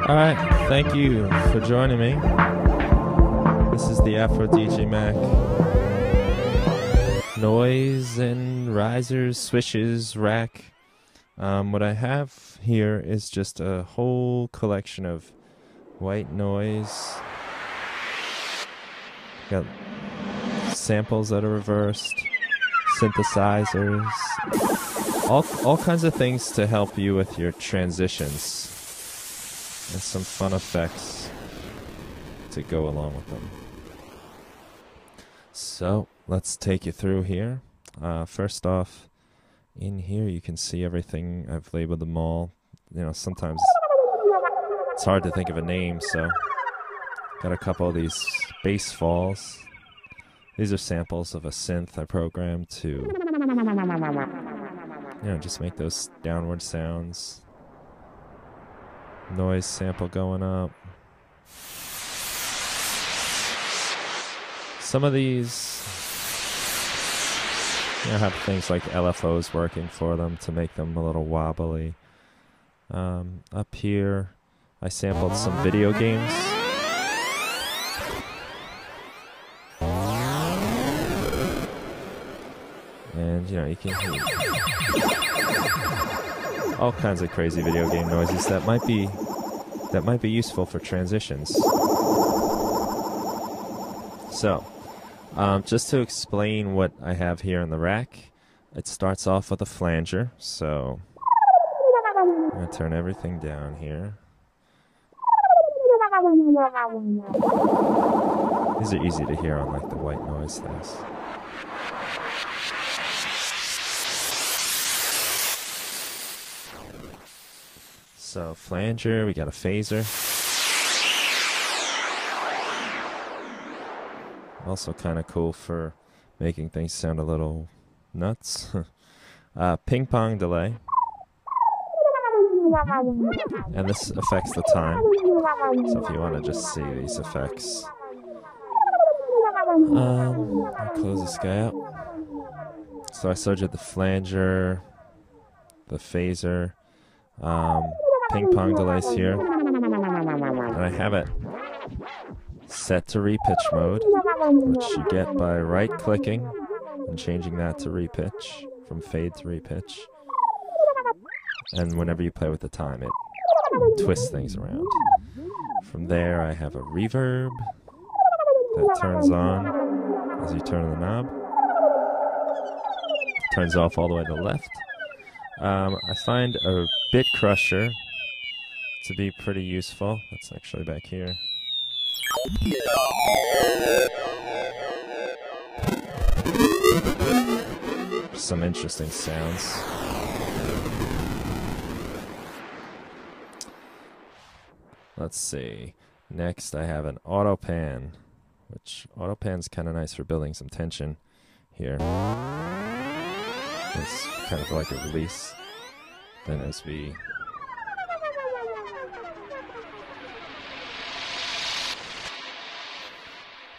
Alright, thank you for joining me. This is the AfroDJMac noise and risers, swishes, rack. What I have here is just a whole collection of white noise. Got samples that are reversed, synthesizers, all kinds of things to help you with your transitions. And some fun effects to go along with them. So let's take you through here. First off, in here you can see everything. I've labeled them all. You know, sometimes it's hard to think of a name, so got a couple of these bass falls. These are samples of a synth I programmed to, you know, just make those downward sounds. Noise sample going up. Some of these, you know, have things like LFOs working for them to make them a little wobbly. Up here, I sampled some video games. And, you know, you can hear all kinds of crazy video game noises that might be useful for transitions. So, just to explain what I have here in the rack, it starts off with a flanger. So, I'm going to turn everything down here. These are easy to hear on like the white noise things. So flanger, we got a phaser. Also kind of cool for making things sound a little nuts. Ping-Pong Delay. And this affects the time. So if you want to just see these effects. I'll close this guy out. So I showed you the flanger, the phaser, Ping-Pong delays here, and I have it set to repitch mode, which you get by right-clicking and changing that to repitch, from fade to repitch. And whenever you play with the time, it twists things around. From there, I have a reverb that turns on as you turn the knob. Turns off all the way to the left. I find a bit crusher to be pretty useful. That's actually back here. Some interesting sounds. Let's see. Next I have an auto pan, which auto pan's kind of nice for building some tension here. It's kind of like a release. Then as we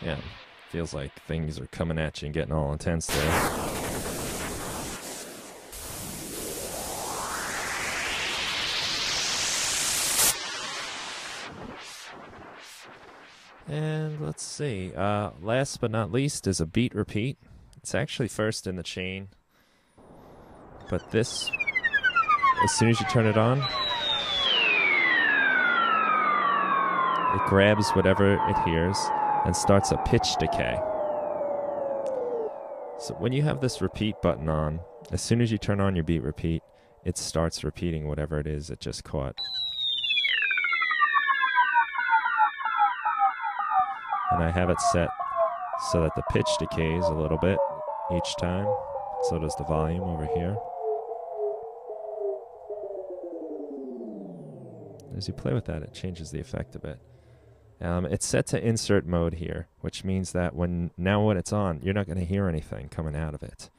yeah, feels like things are coming at you and getting all intense there. And let's see, last but not least is a beat repeat. It's actually first in the chain, but this, as soon as you turn it on, it grabs whatever it hears and starts a pitch decay. So when you have this repeat button on, as soon as you turn on your beat repeat, it starts repeating whatever it is it just caught. And I have it set so that the pitch decays a little bit each time. So does the volume over here. As you play with that, it changes the effect a bit. It's set to insert mode here, which means that when it's on, you're not going to hear anything coming out of it.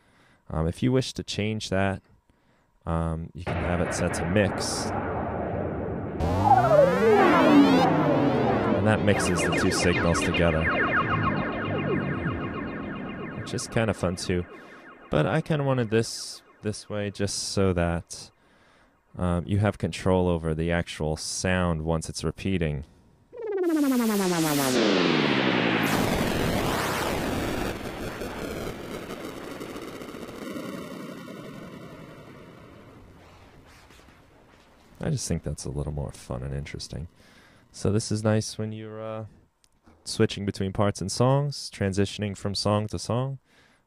If you wish to change that, you can have it set to mix. And that mixes the two signals together, which is kind of fun too. But I kind of wanted this way just so that you have control over the actual sound once it's repeating. I just think that's a little more fun and interesting. So this is nice when you're switching between parts and songs, transitioning from song to song.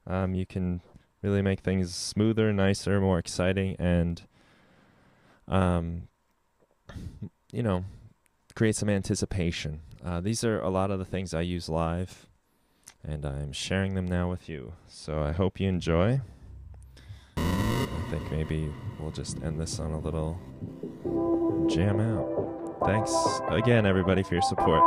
You can really make things smoother, nicer, more exciting, and you know, create some anticipation. These are a lot of the things I use live, and I'm sharing them now with you. So I hope you enjoy. I think maybe we'll just end this on a little jam out. Thanks again, everybody, for your support.